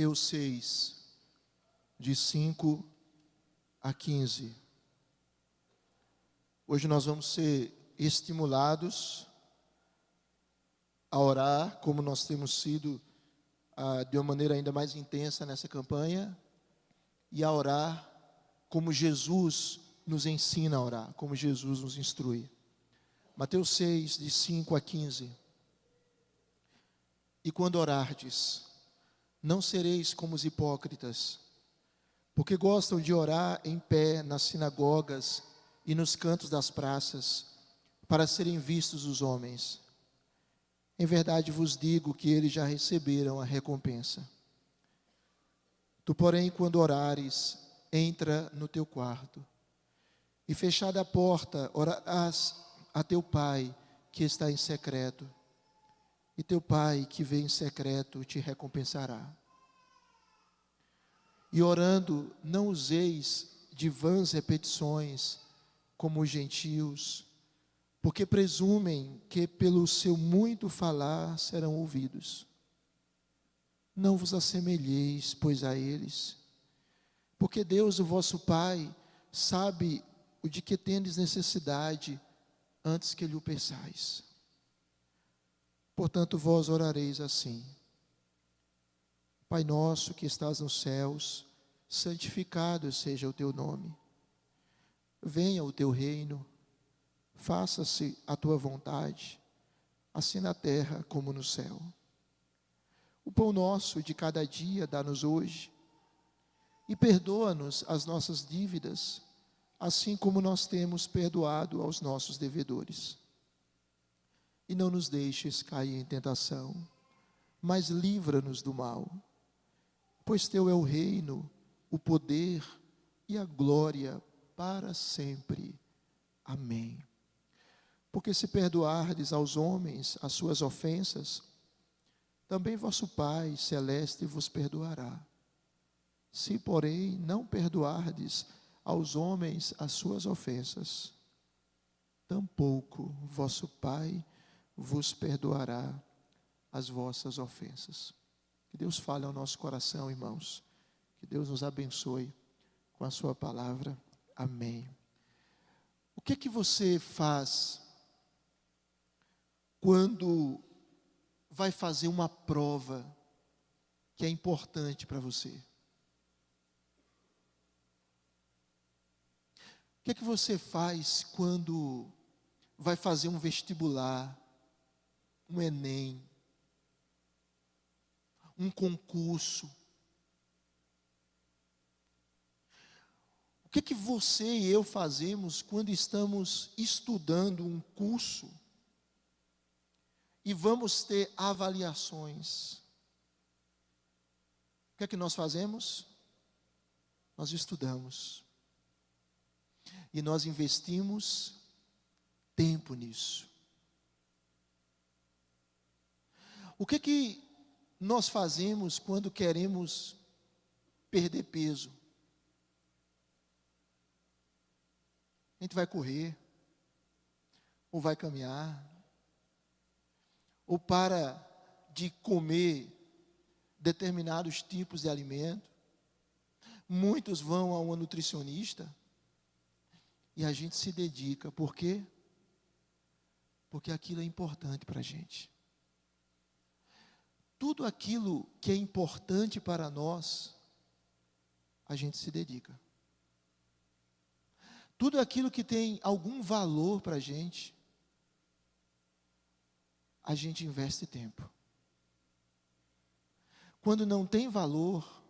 Mateus 6, de 5 a 15. Hoje nós vamos ser estimulados a orar, como nós temos sido de uma maneira ainda mais intensa nessa campanha, e a orar como Jesus nos ensina a orar, como Jesus nos instrui. Mateus 6, de 5 a 15. E quando orardes, não sereis como os hipócritas, porque gostam de orar em pé nas sinagogas e nos cantos das praças, para serem vistos dos homens. Em verdade vos digo que eles já receberam a recompensa. Tu, porém, quando orares, entra no teu quarto, e fechada a porta, orarás a teu Pai que está em secreto, e teu Pai que vê em secreto te recompensará. E orando, não useis de vãs repetições, como os gentios, porque presumem que pelo seu muito falar serão ouvidos. Não vos assemelheis, pois, a eles, porque Deus, o vosso Pai, sabe o de que tendes necessidade, antes que lhe o peçais. Portanto, vós orareis assim: Pai nosso que estás nos céus, santificado seja o teu nome. Venha o teu reino, faça-se a tua vontade, assim na terra como no céu. O pão nosso de cada dia dá-nos hoje, e perdoa-nos as nossas dívidas, assim como nós temos perdoado aos nossos devedores. E não nos deixes cair em tentação, mas livra-nos do mal. Pois teu é o reino, o poder e a glória para sempre. Amém. Porque se perdoardes aos homens as suas ofensas, também vosso Pai celeste vos perdoará. Se, porém, não perdoardes aos homens as suas ofensas, tampouco vosso Pai vos perdoará as vossas ofensas. Que Deus fale ao nosso coração, irmãos. Que Deus nos abençoe com a sua palavra. Amém. O que é que você faz quando vai fazer uma prova que é importante para você? O que é que você faz quando vai fazer um vestibular, um Enem, um concurso? O que é que você e eu fazemos quando estamos estudando um curso e vamos ter avaliações? O que é que nós fazemos? Nós estudamos. E nós investimos tempo nisso. O que é que nós fazemos quando queremos perder peso? A gente vai correr, ou vai caminhar, ou para de comer determinados tipos de alimento. Muitos vão a uma nutricionista e a gente se dedica. Por quê? Porque aquilo é importante para a gente. Tudo aquilo que é importante para nós, a gente se dedica. Tudo aquilo que tem algum valor para a gente investe tempo. Quando não tem valor,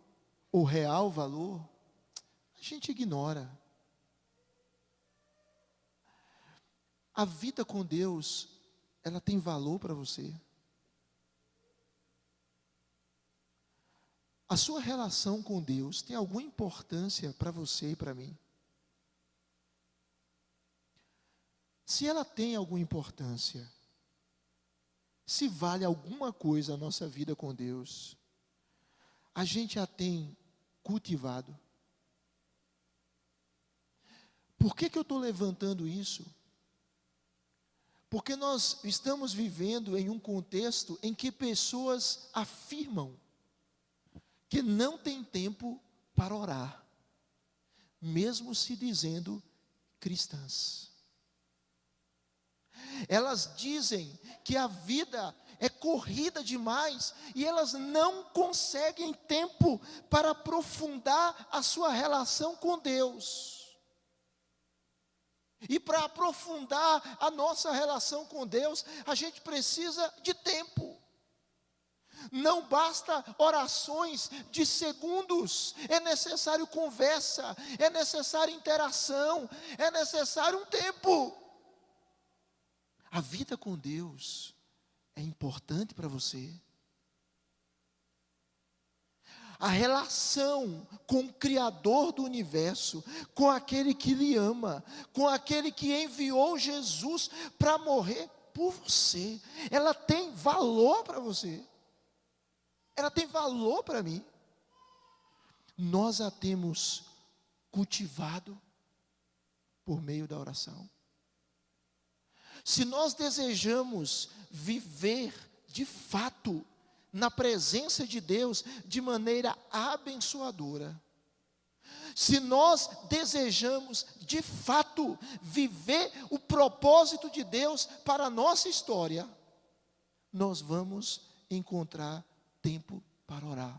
ou real valor, a gente ignora. A vida com Deus, ela tem valor para você? A sua relação com Deus tem alguma importância para você e para mim? Se ela tem alguma importância, se vale alguma coisa a nossa vida com Deus, a gente a tem cultivado? Por que eu estou levantando isso? Porque nós estamos vivendo em um contexto em que pessoas afirmam que não têm tempo para orar, mesmo se dizendo cristãs. Elas dizem que a vida é corrida demais e elas não conseguem tempo para aprofundar a sua relação com Deus. E para aprofundar a nossa relação com Deus, a gente precisa de tempo. Não basta orações de segundos, é necessário conversa, é necessário interação, é necessário um tempo. A vida com Deus é importante para você. A relação com o Criador do universo, com aquele que lhe ama, com aquele que enviou Jesus para morrer por você, ela tem valor para você. Ela tem valor para mim. Nós a temos cultivado por meio da oração. Se nós desejamos viver de fato na presença de Deus de maneira abençoadora, se nós desejamos de fato viver o propósito de Deus para a nossa história, nós vamos encontrar tempo para orar,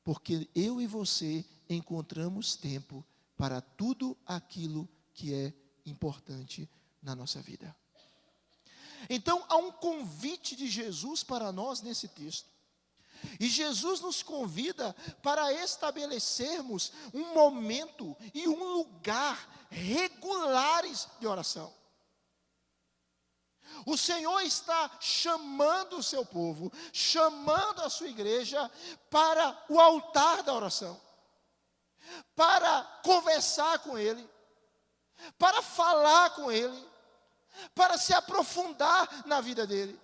porque eu e você encontramos tempo para tudo aquilo que é importante na nossa vida. Então há um convite de Jesus para nós nesse texto, e Jesus nos convida para estabelecermos um momento e um lugar regulares de oração. O Senhor está chamando o seu povo, chamando a sua igreja para o altar da oração, para conversar com Ele, para falar com Ele, para se aprofundar na vida dele.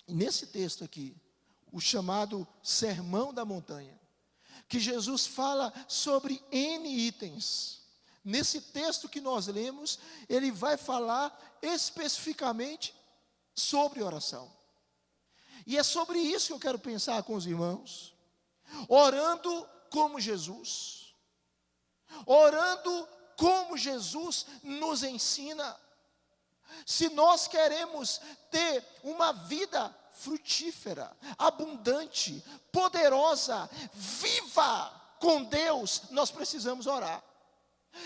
E nesse texto aqui, o chamado Sermão da Montanha, que Jesus fala sobre N itens. Nesse texto que nós lemos, ele vai falar especificamente sobre oração. E é sobre isso que eu quero pensar com os irmãos. Orando como Jesus. Orando como Jesus nos ensina. Se nós queremos ter uma vida frutífera, abundante, poderosa, viva com Deus, nós precisamos orar.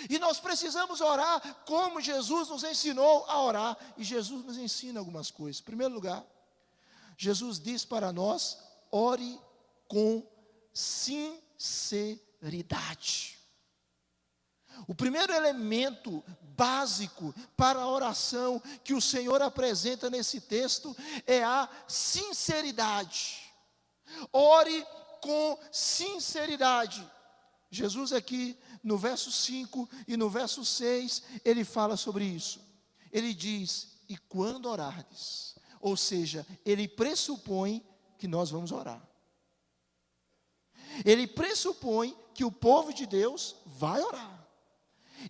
E nós precisamos orar como Jesus nos ensinou a orar. E Jesus nos ensina algumas coisas. Em primeiro lugar, Jesus diz para nós: ore com sinceridade. O primeiro elemento básico para a oração que o Senhor apresenta nesse texto é a sinceridade. Ore com sinceridade. Jesus aqui no verso 5 e no verso 6, ele fala sobre isso. Ele diz: e quando orardes, ou seja, ele pressupõe que nós vamos orar. Ele pressupõe que o povo de Deus vai orar.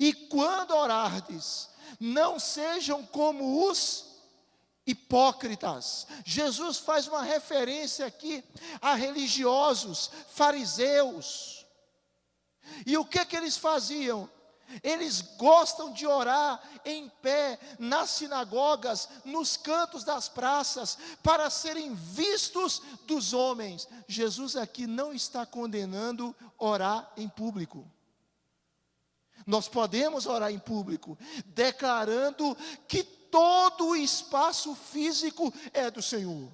E quando orardes, não sejam como os hipócritas. Jesus faz uma referência aqui a religiosos, fariseus. E o que eles faziam? Eles gostam de orar em pé, nas sinagogas, nos cantos das praças, para serem vistos dos homens. Jesus aqui não está condenando orar em público. Nós podemos orar em público, declarando que todo o espaço físico é do Senhor.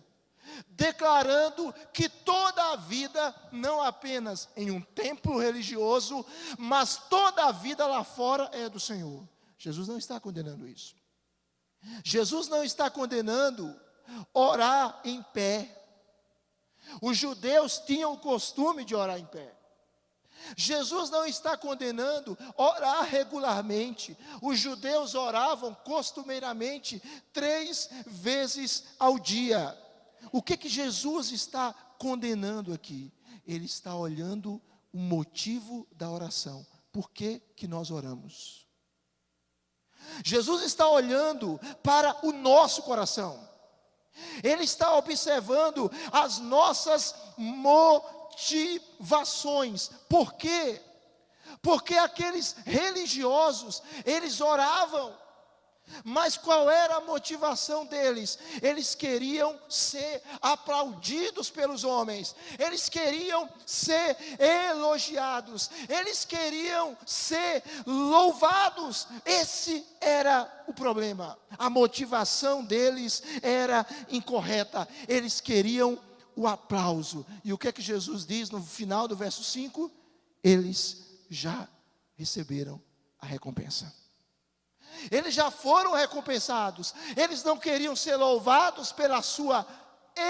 Declarando que toda a vida, não apenas em um templo religioso, mas toda a vida lá fora é do Senhor. Jesus não está condenando isso. Jesus não está condenando orar em pé. Os judeus tinham o costume de orar em pé. Jesus não está condenando orar regularmente. Os judeus oravam costumeiramente 3 vezes ao dia. O que Jesus está condenando aqui? Ele está olhando o motivo da oração. Por que nós oramos? Jesus está olhando para o nosso coração. Ele está observando as nossas motivações. motivações. Por quê? Porque aqueles religiosos, eles oravam, mas qual era a motivação deles? Eles queriam ser aplaudidos pelos homens, eles queriam ser elogiados, eles queriam ser louvados. Esse era o problema. A motivação deles era incorreta. Eles queriam o aplauso. E o que é que Jesus diz no final do verso 5? Eles já receberam a recompensa. Eles já foram recompensados. Eles não queriam ser louvados pela sua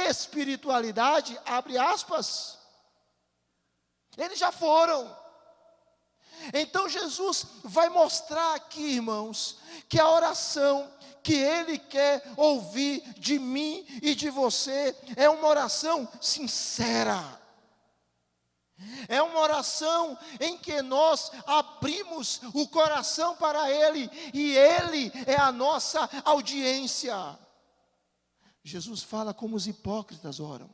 espiritualidade, abre aspas. Eles já foram. Então Jesus vai mostrar aqui, irmãos, que a oração que Ele quer ouvir de mim e de você é uma oração sincera. É uma oração em que nós abrimos o coração para Ele, e Ele é a nossa audiência. Jesus fala como os hipócritas oram,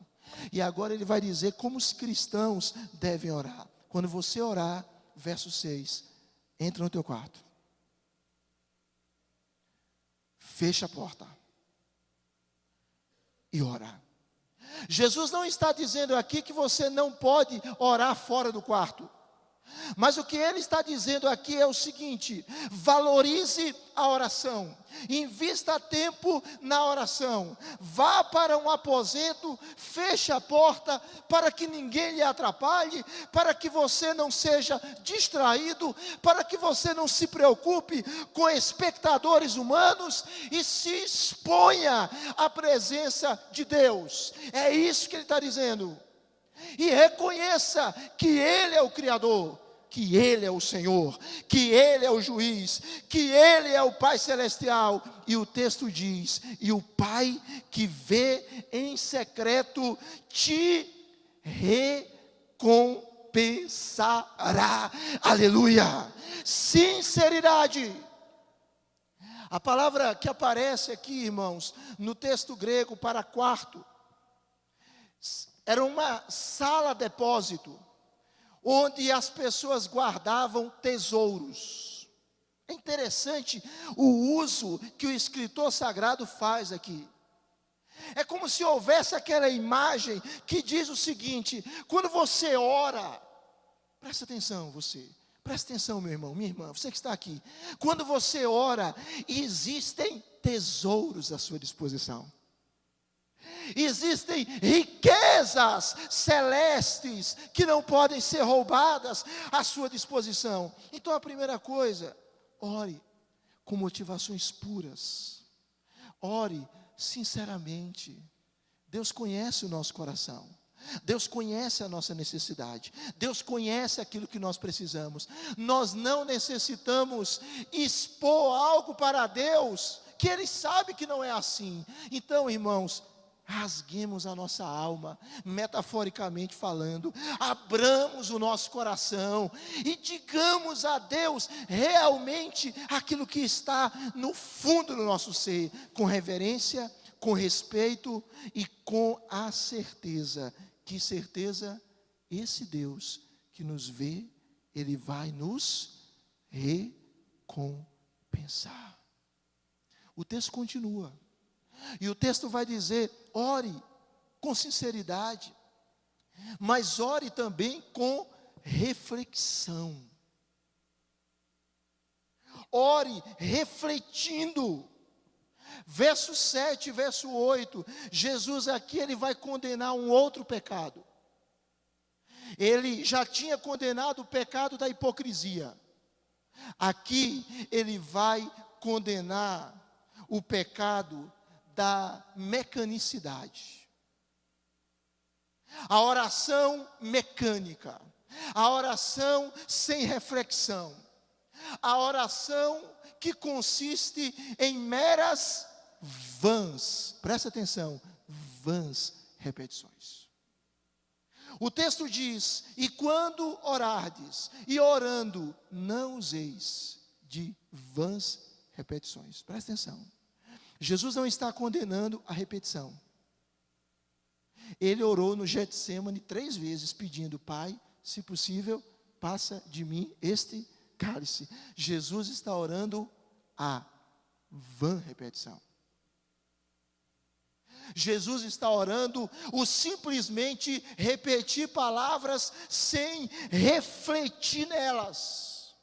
e agora Ele vai dizer como os cristãos devem orar. Quando você orar, verso 6, entra no teu quarto, fecha a porta e ora. Jesus não está dizendo aqui que você não pode orar fora do quarto. Mas o que Ele está dizendo aqui é o seguinte: valorize a oração, invista tempo na oração, vá para um aposento, feche a porta para que ninguém lhe atrapalhe, para que você não seja distraído, para que você não se preocupe com espectadores humanos e se exponha à presença de Deus. É isso que Ele está dizendo. E reconheça que Ele é o Criador, que Ele é o Senhor, que Ele é o juiz, que Ele é o Pai Celestial. E o texto diz: e o Pai que vê em secreto te recompensará. Aleluia! Sinceridade. A palavra que aparece aqui, irmãos, no texto grego para quarto, era uma sala-depósito, onde as pessoas guardavam tesouros. É interessante o uso que o escritor sagrado faz aqui. É como se houvesse aquela imagem que diz o seguinte: quando você ora, presta atenção presta atenção, meu irmão, minha irmã, você que está aqui. Quando você ora, existem tesouros à sua disposição. Existem riquezas celestes que não podem ser roubadas à sua disposição. Então a primeira coisa, ore com motivações puras. Ore sinceramente. Deus conhece o nosso coração. Deus conhece a nossa necessidade. Deus conhece aquilo que nós precisamos. Nós não necessitamos expor algo para Deus que Ele sabe que não é assim. Então, irmãos, rasguemos a nossa alma, metaforicamente falando, abramos o nosso coração e digamos a Deus realmente aquilo que está no fundo do nosso ser, com reverência, com respeito e com a certeza. Que certeza? Esse Deus que nos vê, Ele vai nos recompensar. O texto continua. E o texto vai dizer: ore com sinceridade, mas ore também com reflexão. Ore refletindo. Verso 7, verso 8, Jesus aqui ele vai condenar um outro pecado. Ele já tinha condenado o pecado da hipocrisia. Aqui ele vai condenar o pecado da mecanicidade. A oração mecânica, a oração sem reflexão, a oração que consiste em meras vãs, presta atenção, vãs repetições. O texto diz: e quando orardes, e orando, não useis de vãs repetições. Presta atenção. Jesus não está condenando a repetição. Ele orou no Getsemane 3 vezes, pedindo: Pai, se possível, passa de mim este cálice. Jesus está orando a vã repetição. Jesus está orando o simplesmente repetir palavras sem refletir nelas.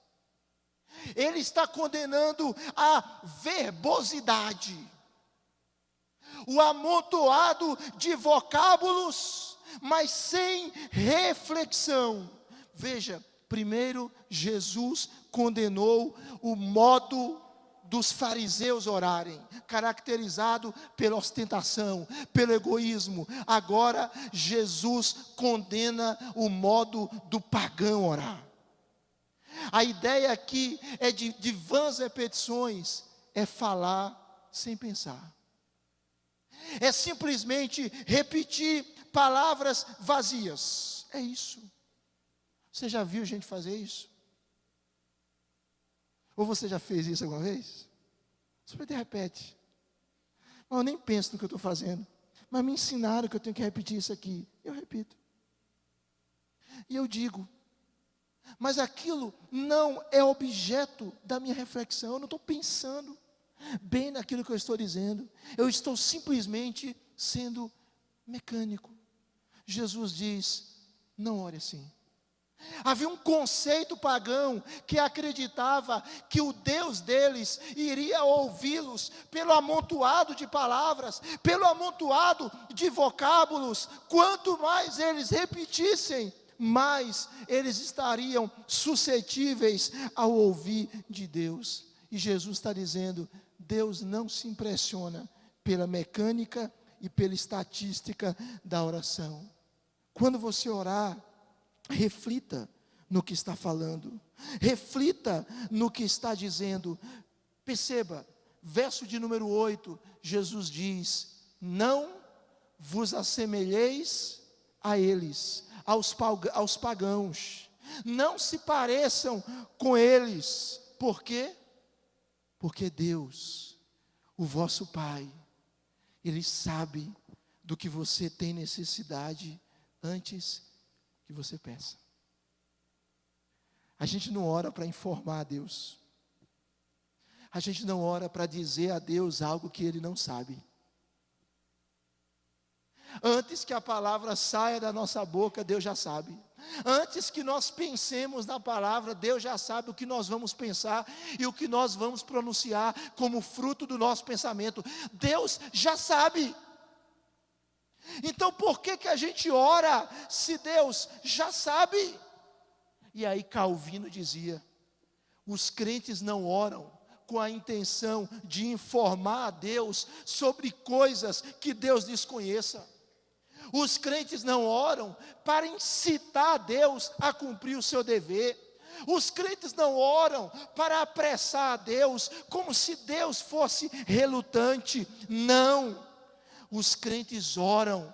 Ele está condenando a verbosidade, o amontoado de vocábulos, mas sem reflexão. Veja, primeiro Jesus condenou o modo dos fariseus orarem, caracterizado pela ostentação, pelo egoísmo. Agora Jesus condena o modo do pagão orar. A ideia aqui é de vãs repetições, é falar sem pensar. É simplesmente repetir palavras vazias. É isso. Você já viu gente fazer isso? Ou você já fez isso alguma vez? Você repete. Mas eu nem penso no que eu estou fazendo. Mas me ensinaram que eu tenho que repetir isso aqui. Eu repito. E eu digo. Mas aquilo não é objeto da minha reflexão. Eu não estou pensando bem naquilo que eu estou dizendo. Eu estou simplesmente sendo mecânico. Jesus diz: não ore assim. Havia um conceito pagão que acreditava que o Deus deles iria ouvi-los pelo amontoado de palavras, pelo amontoado de vocábulos. Quanto mais eles repetissem, mais eles estariam suscetíveis ao ouvir de Deus. E Jesus está dizendo: Deus não se impressiona pela mecânica e pela estatística da oração. Quando você orar, reflita no que está falando, reflita no que está dizendo. Perceba, verso de número 8, Jesus diz: não vos assemelheis a eles, aos pagãos, não se pareçam com eles. Por quê? Porque Deus, o vosso Pai, Ele sabe do que você tem necessidade antes que você peça. A gente não ora para informar a Deus. A gente não ora para dizer a Deus algo que Ele não sabe. Antes que a palavra saia da nossa boca, Deus já sabe. Antes que nós pensemos na palavra, Deus já sabe o que nós vamos pensar e o que nós vamos pronunciar como fruto do nosso pensamento. Deus já sabe. Então por que a gente ora se Deus já sabe? E aí Calvino dizia: os crentes não oram com a intenção de informar a Deus sobre coisas que Deus desconheça. Os crentes não oram para incitar a Deus a cumprir o seu dever. Os crentes não oram para apressar a Deus como se Deus fosse relutante. Não. Os crentes oram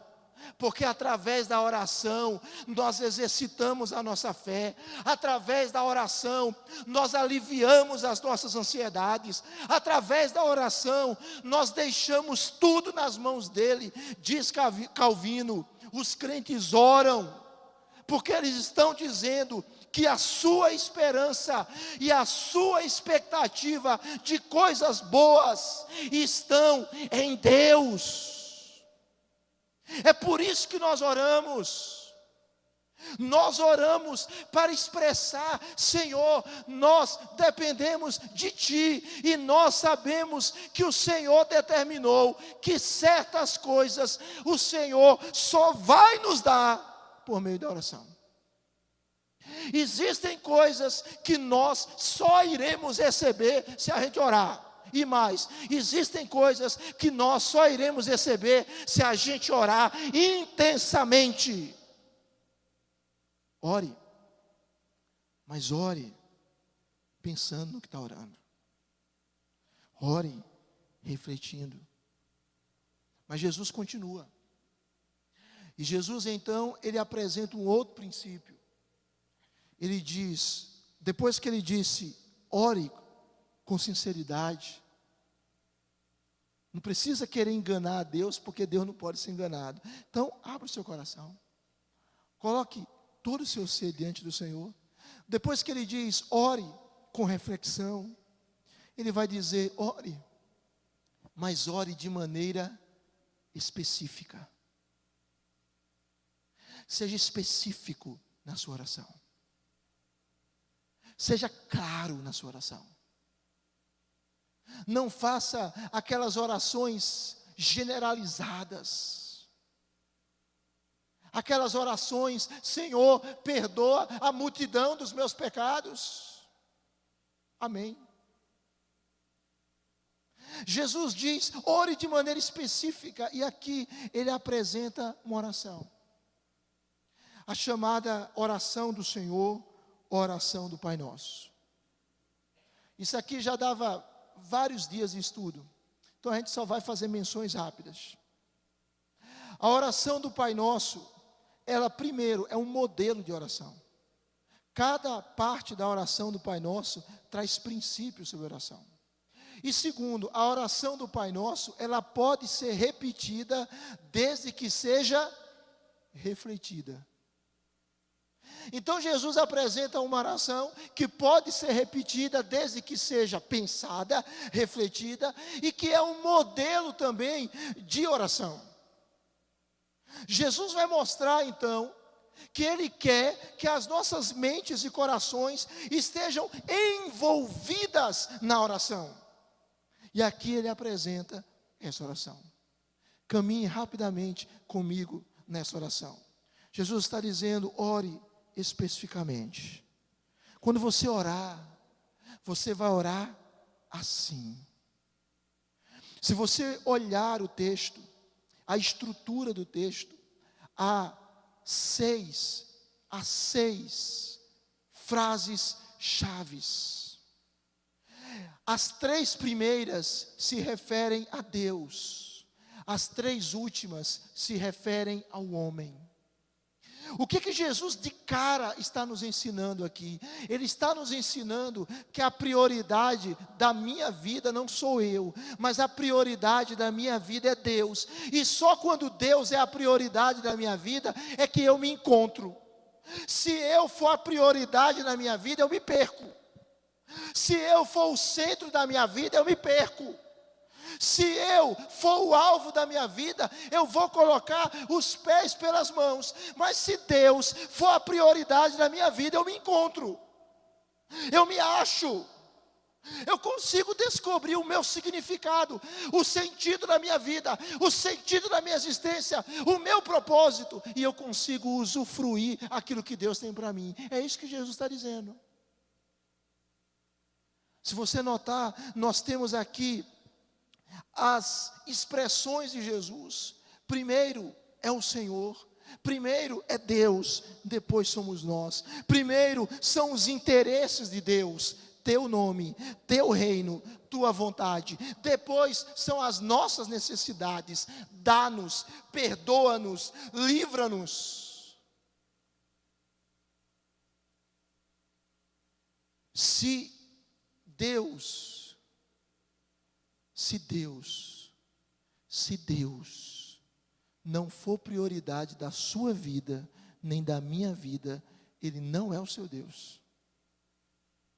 porque através da oração nós exercitamos a nossa fé. Através da oração nós aliviamos as nossas ansiedades. Através da oração nós deixamos tudo nas mãos dele. Diz Calvino: os crentes oram porque eles estão dizendo que a sua esperança e a sua expectativa de coisas boas estão em Deus. É por isso que nós oramos. Nós oramos para expressar: Senhor, nós dependemos de Ti, e nós sabemos que o Senhor determinou que certas coisas o Senhor só vai nos dar por meio da oração. Existem coisas que nós só iremos receber se a gente orar. E mais, existem coisas que nós só iremos receber se a gente orar intensamente. Ore, mas ore pensando no que está orando. Ore refletindo. Mas Jesus continua. E Jesus então, ele apresenta um outro princípio. Ele diz, depois que ele disse: ore com sinceridade, Não precisa querer enganar a Deus, porque Deus não pode ser enganado. Então, abra o seu coração. Coloque todo o seu ser diante do Senhor. Depois que ele diz, ore com reflexão, ele vai dizer, ore, mas ore de maneira específica. Seja específico na sua oração. Seja claro na sua oração. Não faça aquelas orações generalizadas. Aquelas orações, Senhor, perdoa a multidão dos meus pecados. Amém. Jesus diz, ore de maneira específica, e aqui ele apresenta uma oração. A chamada oração do Senhor, oração do Pai Nosso. Isso aqui já dava vários dias de estudo, então a gente só vai fazer menções rápidas. A oração do Pai Nosso, ela primeiro é um modelo de oração. Cada parte da oração do Pai Nosso traz princípios sobre oração. E segundo, a oração do Pai Nosso, ela pode ser repetida desde que seja refletida. Então Jesus apresenta uma oração que pode ser repetida desde que seja pensada, refletida, e que é um modelo também de oração. Jesus vai mostrar então que Ele quer que as nossas mentes e corações estejam envolvidas na oração. E aqui Ele apresenta essa oração. Caminhe rapidamente comigo nessa oração. Jesus está dizendo, ore especificamente. Quando você orar, você vai orar assim. Se você olhar o texto, a estrutura do texto, há seis frases chaves. As 3 primeiras se referem a Deus, as 3 últimas se referem ao homem. O que Jesus de cara está nos ensinando aqui? Ele está nos ensinando que a prioridade da minha vida não sou eu, mas a prioridade da minha vida é Deus. E só quando Deus é a prioridade da minha vida é que eu me encontro. Se eu for a prioridade na minha vida, eu me perco. Se eu for o centro da minha vida, eu me perco. Se eu for o alvo da minha vida, eu vou colocar os pés pelas mãos. Mas se Deus for a prioridade da minha vida, eu me encontro. Eu me acho. Eu consigo descobrir o meu significado, o sentido da minha vida, o sentido da minha existência, o meu propósito. E eu consigo usufruir aquilo que Deus tem para mim. É isso que Jesus está dizendo. Se você notar, nós temos aqui as expressões de Jesus. Primeiro é o Senhor, primeiro é Deus, depois somos nós. Primeiro são os interesses de Deus, teu nome, teu reino, tua vontade. Depois são as nossas necessidades, dá-nos, perdoa-nos, livra-nos. Se Deus não for prioridade da sua vida, nem da minha vida, Ele não é o seu Deus.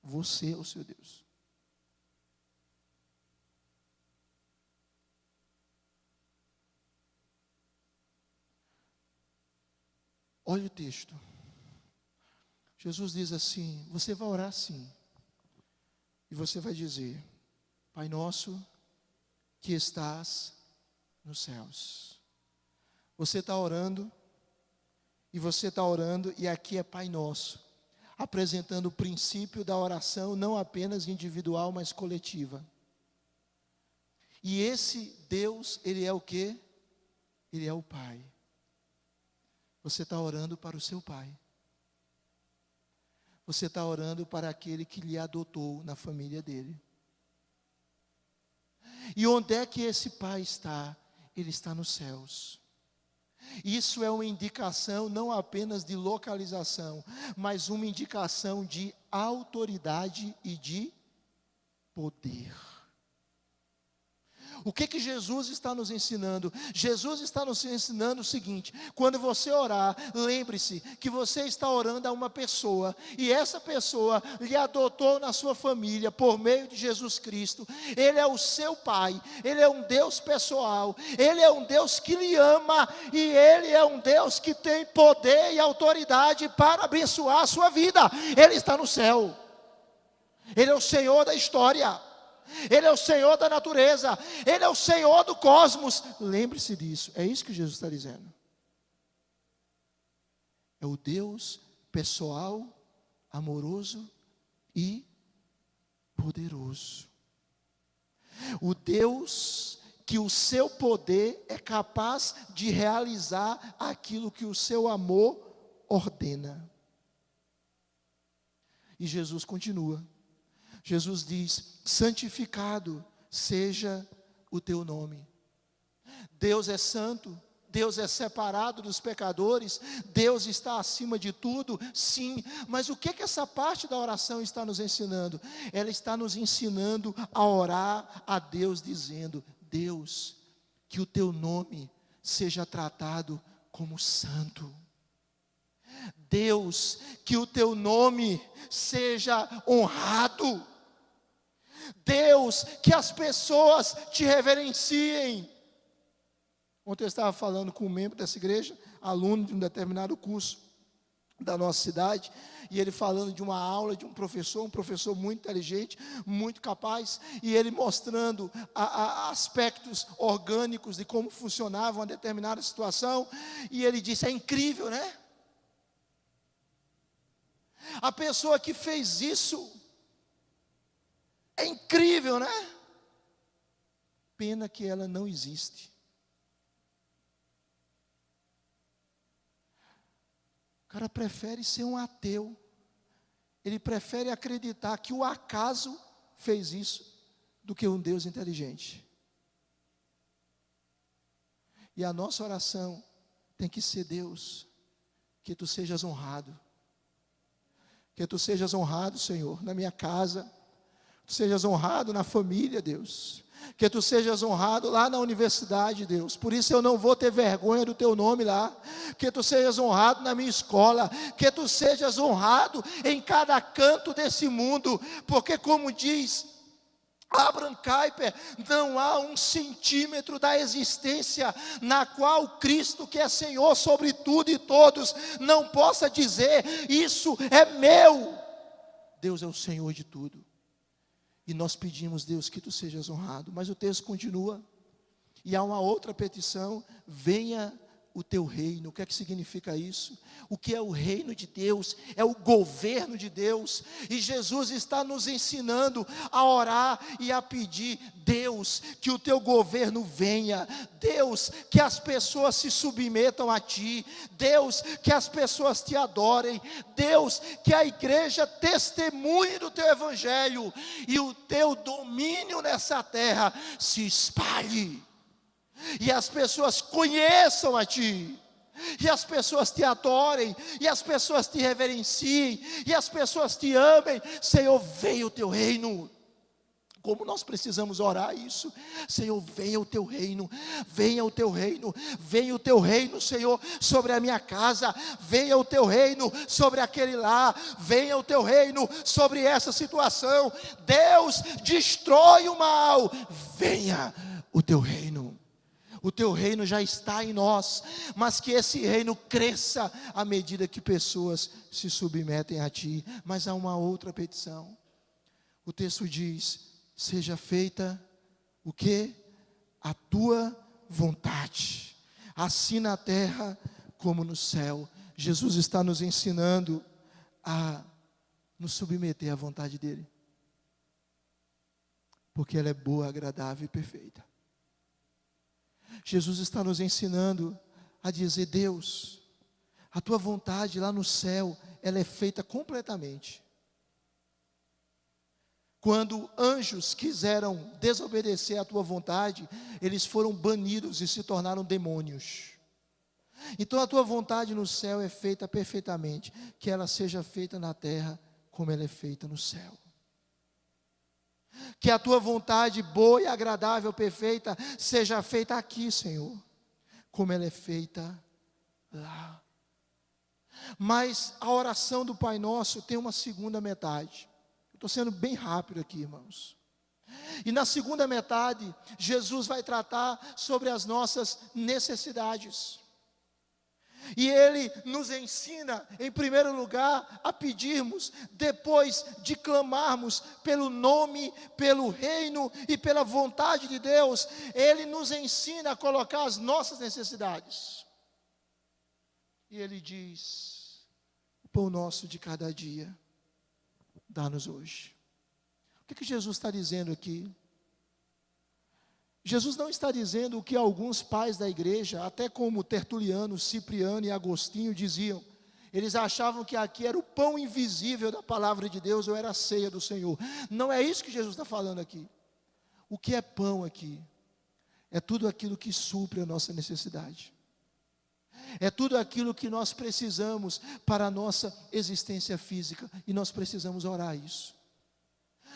Você é o seu Deus. Olha o texto. Jesus diz assim, você vai orar assim. E você vai dizer, Pai nosso que estás nos céus. Você está orando, e aqui é Pai Nosso, apresentando o princípio da oração, não apenas individual, mas coletiva. E esse Deus, Ele é o quê? Ele é o Pai. Você está orando para o seu Pai. Você está orando para aquele que lhe adotou na família dele. E onde é que esse Pai está? Ele está nos céus. Isso é uma indicação não apenas de localização, mas uma indicação de autoridade e de poder. O que Jesus está nos ensinando? Jesus está nos ensinando o seguinte: quando você orar, lembre-se que você está orando a uma pessoa, e essa pessoa lhe adotou na sua família por meio de Jesus Cristo. Ele é o seu Pai, Ele é um Deus pessoal, Ele é um Deus que lhe ama, e Ele é um Deus que tem poder e autoridade para abençoar a sua vida. Ele está no céu, Ele é o Senhor da história, Ele é o Senhor da natureza, Ele é o Senhor do cosmos. Lembre-se disso, é isso que Jesus está dizendo. É o Deus pessoal, amoroso e poderoso. O Deus que o seu poder é capaz de realizar aquilo que o seu amor ordena. E Jesus continua. Jesus diz: santificado seja o teu nome. Deus é santo, Deus é separado dos pecadores, Deus está acima de tudo, sim. Mas o que essa parte da oração está nos ensinando? Ela está nos ensinando a orar a Deus dizendo: Deus, que o teu nome seja tratado como santo. Deus, que o teu nome seja honrado. Deus, que as pessoas te reverenciem. Ontem eu estava falando com um membro dessa igreja, aluno de um determinado curso da nossa cidade, e ele falando de uma aula de um professor muito inteligente, muito capaz, e ele mostrando aspectos orgânicos de como funcionava uma determinada situação, e ele disse: é incrível, né? A pessoa que fez isso, é incrível, né? Pena que ela não existe. O cara prefere ser um ateu. Ele prefere acreditar que o acaso fez isso, do que um Deus inteligente. E a nossa oração tem que ser: Deus, que tu sejas honrado. Que tu sejas honrado, Senhor, na minha casa. Tu sejas honrado na família, Deus. Que tu sejas honrado lá na universidade, Deus. Por isso eu não vou ter vergonha do teu nome lá. Que tu sejas honrado na minha escola. Que tu sejas honrado em cada canto desse mundo. Porque, como diz Abraham Kuyper, não há 1 centímetro da existência na qual Cristo, que é Senhor sobre tudo e todos, não possa dizer: isso é meu. Deus é o Senhor de tudo. E nós pedimos, Deus, que tu sejas honrado. Mas o texto continua, e há uma outra petição: venha o teu reino. O que é que significa isso? O que é o reino de Deus? É o governo de Deus. E Jesus está nos ensinando a orar e a pedir: Deus, que o teu governo venha. Deus, que as pessoas se submetam a ti. Deus, que as pessoas te adorem. Deus, que a igreja testemunhe do teu evangelho, e o teu domínio nessa terra se espalhe, e as pessoas conheçam a ti, e as pessoas te adorem, e as pessoas te reverenciem, e as pessoas te amem. Senhor, venha o teu reino. Como nós precisamos orar isso. Senhor, venha o teu reino, venha o teu reino, venha o teu reino, Senhor, sobre a minha casa, venha o teu reino sobre aquele lá, venha o teu reino sobre essa situação. Deus, destrói o mal, venha o teu reino. O teu reino já está em nós, mas que esse reino cresça à medida que pessoas se submetem a ti. Mas há uma outra petição. O texto diz: seja feita o quê? A tua vontade, assim na terra como no céu. Jesus está nos ensinando a nos submeter à vontade dele, porque ela é boa, agradável e perfeita. Jesus está nos ensinando a dizer: Deus, a tua vontade lá no céu, ela é feita completamente. Quando anjos quiseram desobedecer à tua vontade, eles foram banidos e se tornaram demônios. Então a tua vontade no céu é feita perfeitamente, que ela seja feita na terra como ela é feita no céu. Que a tua vontade boa e agradável, perfeita, seja feita aqui, Senhor, como ela é feita lá. Mas a oração do Pai Nosso tem uma segunda metade. Estou sendo bem rápido aqui, irmãos. E na segunda metade, Jesus vai tratar sobre as nossas necessidades. E Ele nos ensina, em primeiro lugar, a pedirmos, depois de clamarmos pelo nome, pelo reino e pela vontade de Deus, Ele nos ensina a colocar as nossas necessidades. E Ele diz: o pão nosso de cada dia, dá-nos hoje. O que Jesus está dizendo aqui? Jesus não está dizendo o que alguns pais da igreja, até como Tertuliano, Cipriano e Agostinho diziam. Eles achavam que aqui era o pão invisível da palavra de Deus, ou era a ceia do Senhor. Não é isso que Jesus está falando aqui. O que é pão aqui? É tudo aquilo que supre a nossa necessidade. É tudo aquilo que nós precisamos para a nossa existência física. E nós precisamos orar isso.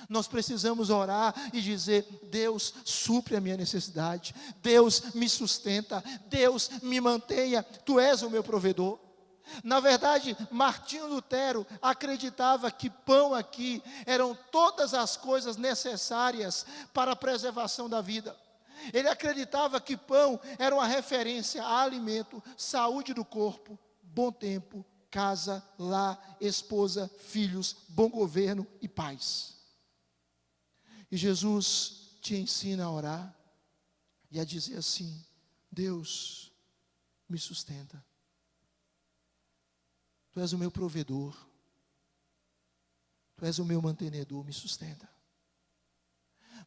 Nós precisamos orar e dizer: Deus, supre a minha necessidade, Deus me sustenta, Deus me mantenha, Tu és o meu provedor. Na verdade, Martinho Lutero acreditava que pão aqui eram todas as coisas necessárias para a preservação da vida. Ele acreditava que pão era uma referência a alimento, saúde do corpo, bom tempo, casa, lar, esposa, filhos, bom governo e paz. E Jesus te ensina a orar e a dizer assim: Deus, me sustenta. Tu és o meu provedor. Tu és o meu mantenedor, me sustenta.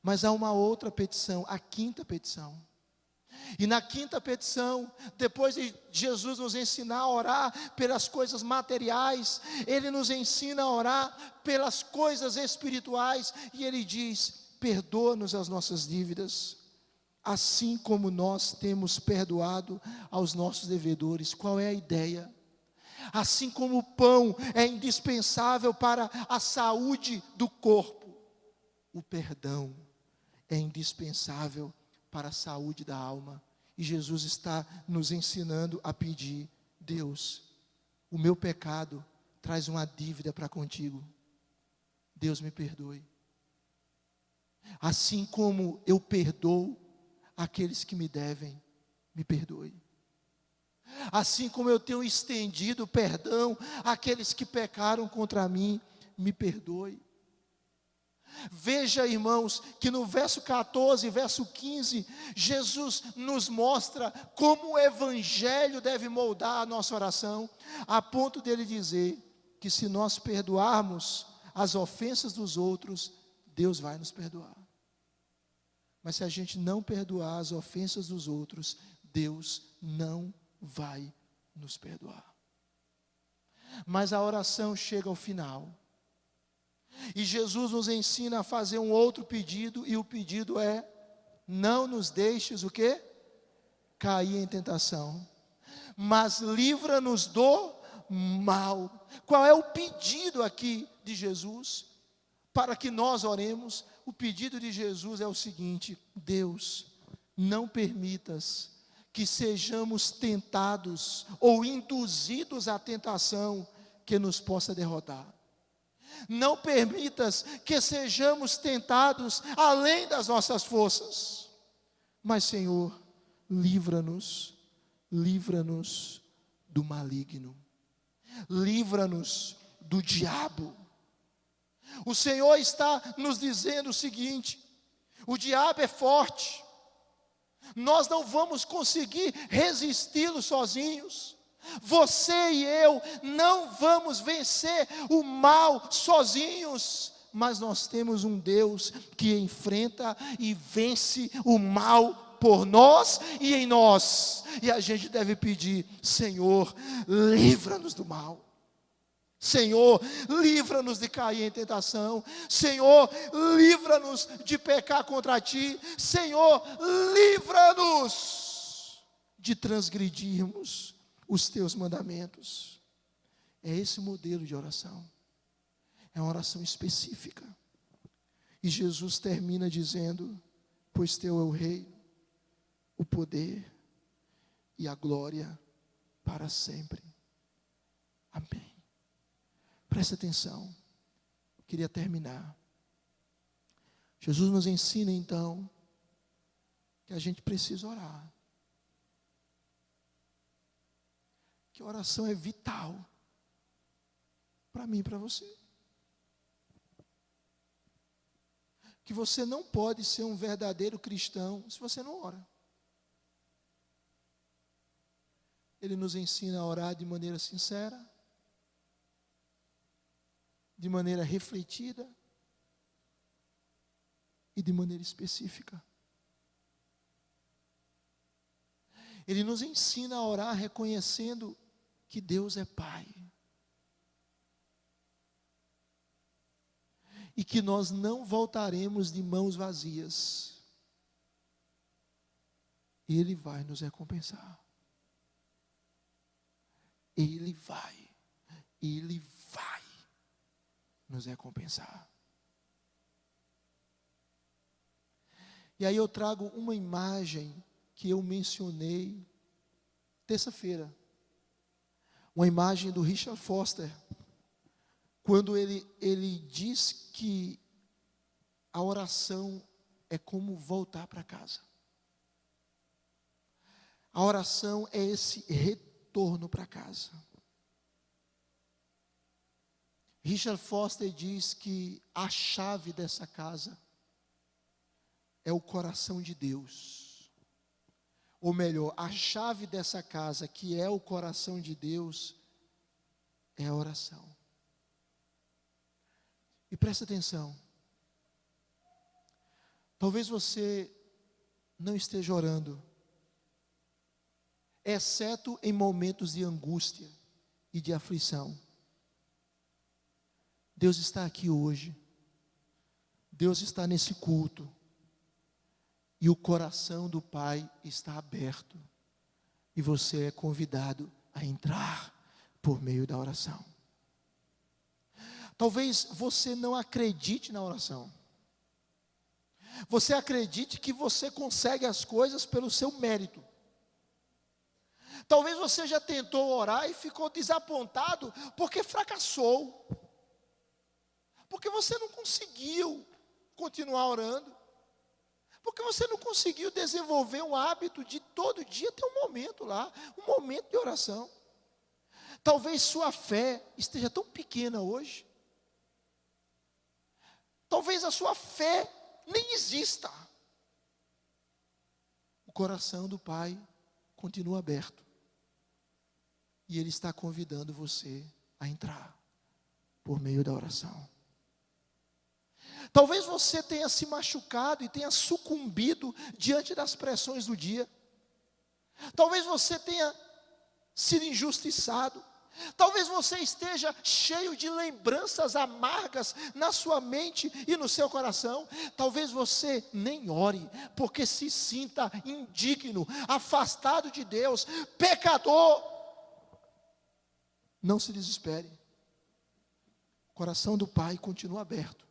Mas há uma outra petição, a quinta petição. E na quinta petição, depois de Jesus nos ensinar a orar pelas coisas materiais, Ele nos ensina a orar pelas coisas espirituais. E Ele diz: perdoa-nos as nossas dívidas, assim como nós temos perdoado aos nossos devedores. Qual é a ideia? Assim como o pão é indispensável para a saúde do corpo, o perdão é indispensável para a saúde da alma. E Jesus está nos ensinando a pedir: Deus, o meu pecado traz uma dívida para contigo. Deus, me perdoe. Assim como eu perdoo aqueles que me devem, me perdoe. Assim como eu tenho estendido perdão àqueles que pecaram contra mim, me perdoe. Veja, irmãos, que no verso 14, verso 15, Jesus nos mostra como o Evangelho deve moldar a nossa oração, a ponto dele dizer que se nós perdoarmos as ofensas dos outros, Deus vai nos perdoar. Mas se a gente não perdoar as ofensas dos outros, Deus não vai nos perdoar. Mas a oração chega ao final. E Jesus nos ensina a fazer um outro pedido, e o pedido é: não nos deixes o quê? Cair em tentação, mas livra-nos do mal. Qual é o pedido aqui de Jesus? Para que nós oremos, o pedido de Jesus é o seguinte: Deus, não permitas que sejamos tentados ou induzidos à tentação que nos possa derrotar. Não permitas que sejamos tentados além das nossas forças. Mas, Senhor, livra-nos do maligno. Livra-nos do diabo. O Senhor está nos dizendo o seguinte: o diabo é forte. Nós não vamos conseguir resisti-lo sozinhos. Você e eu não vamos vencer o mal sozinhos, mas nós temos um Deus que enfrenta e vence o mal por nós e em nós. E a gente deve pedir: Senhor, livra-nos do mal. Senhor, livra-nos de cair em tentação. Senhor, livra-nos de pecar contra Ti. Senhor, livra-nos de transgredirmos os Teus mandamentos. É esse modelo de oração. É uma oração específica. E Jesus termina dizendo: pois teu é o reino, o poder e a glória para sempre. Amém. Presta atenção. Eu queria terminar. Jesus nos ensina então que a gente precisa orar. Que a oração é vital para mim e para você. Que você não pode ser um verdadeiro cristão se você não ora. Ele nos ensina a orar de maneira sincera, de maneira refletida e de maneira específica. Ele nos ensina a orar reconhecendo que Deus é Pai. E que nós não voltaremos de mãos vazias. Ele vai nos recompensar. Ele vai nos recompensar. E aí eu trago uma imagem que eu mencionei terça-feira. Uma imagem do Richard Foster, quando ele diz que a oração é como voltar para casa. A oração é esse retorno para casa. Richard Foster diz que a chave dessa casa é o coração de Deus. Ou melhor, a chave dessa casa, que é o coração de Deus, é a oração. E presta atenção. Talvez você não esteja orando, exceto em momentos de angústia e de aflição. Deus está aqui hoje. Deus está nesse culto. E o coração do Pai está aberto. E você é convidado a entrar por meio da oração. Talvez você não acredite na oração. Você acredite que você consegue as coisas pelo seu mérito. Talvez você já tentou orar e ficou desapontado porque fracassou. Porque você não conseguiu continuar orando. Porque você não conseguiu desenvolver um hábito de todo dia ter um momento lá, um momento de oração. Talvez sua fé esteja tão pequena hoje. Talvez a sua fé nem exista. O coração do Pai continua aberto. E Ele está convidando você a entrar por meio da oração. Talvez você tenha se machucado e tenha sucumbido diante das pressões do dia. Talvez você tenha sido injustiçado. Talvez você esteja cheio de lembranças amargas na sua mente e no seu coração. Talvez você nem ore, porque se sinta indigno, afastado de Deus, pecador. Não se desespere. O coração do Pai continua aberto.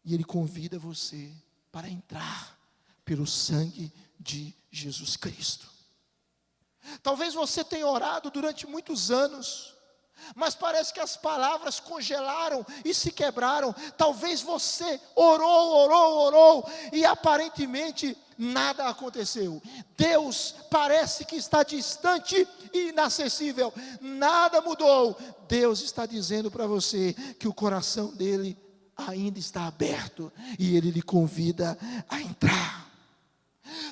E Ele convida você para entrar pelo sangue de Jesus Cristo. Talvez você tenha orado durante muitos anos, mas parece que as palavras congelaram e se quebraram. Talvez você orou, e aparentemente nada aconteceu. Deus parece que está distante e inacessível. Nada mudou. Deus está dizendo para você que o coração dele ainda está aberto e Ele lhe convida a entrar.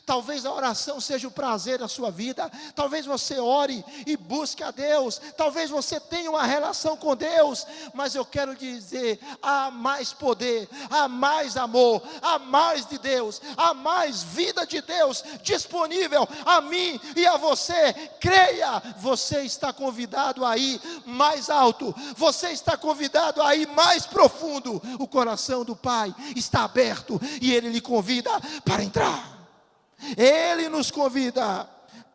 Talvez a oração seja o prazer da sua vida. Talvez você ore e busque a Deus. Talvez você tenha uma relação com Deus. Mas eu quero dizer, há mais poder, há mais amor, há mais de Deus, há mais vida de Deus disponível a mim e a você. Creia, você está convidado a ir mais alto. Você está convidado a ir mais profundo. O coração do Pai está aberto e Ele lhe convida para entrar. Ele nos convida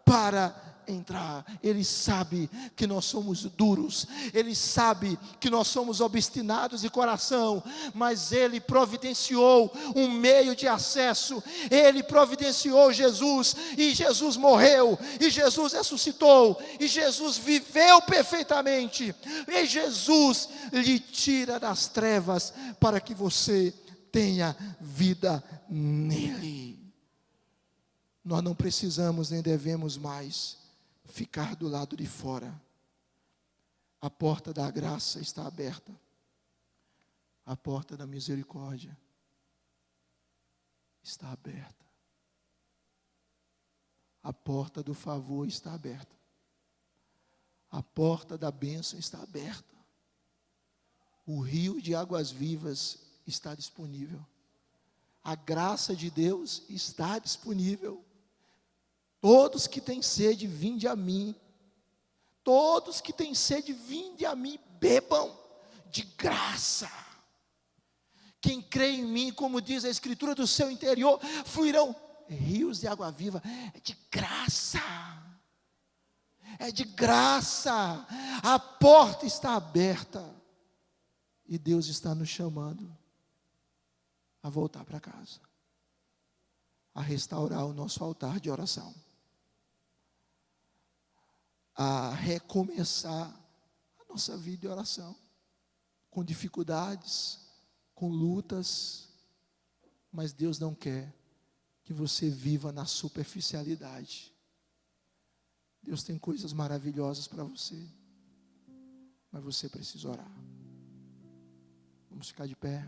para entrar. Ele sabe que nós somos duros, Ele sabe que nós somos obstinados de coração, mas Ele providenciou um meio de acesso. Ele providenciou Jesus, e Jesus morreu, e Jesus ressuscitou, e Jesus viveu perfeitamente, e Jesus lhe tira das trevas para que você tenha vida nele. Nós não precisamos nem devemos mais ficar do lado de fora. A porta da graça está aberta. A porta da misericórdia está aberta. A porta do favor está aberta. A porta da bênção está aberta. O rio de águas vivas está disponível. A graça de Deus está disponível. Todos que têm sede, vinde a mim. Todos que têm sede, vinde a mim, bebam de graça. Quem crê em mim, como diz a Escritura, do seu interior fluirão rios de água viva. É de graça. É de graça. A porta está aberta. E Deus está nos chamando a voltar para casa, a restaurar o nosso altar de oração, a recomeçar a nossa vida de oração, com dificuldades, com lutas, mas Deus não quer que você viva na superficialidade. Deus tem coisas maravilhosas para você, mas você precisa orar. Vamos ficar de pé.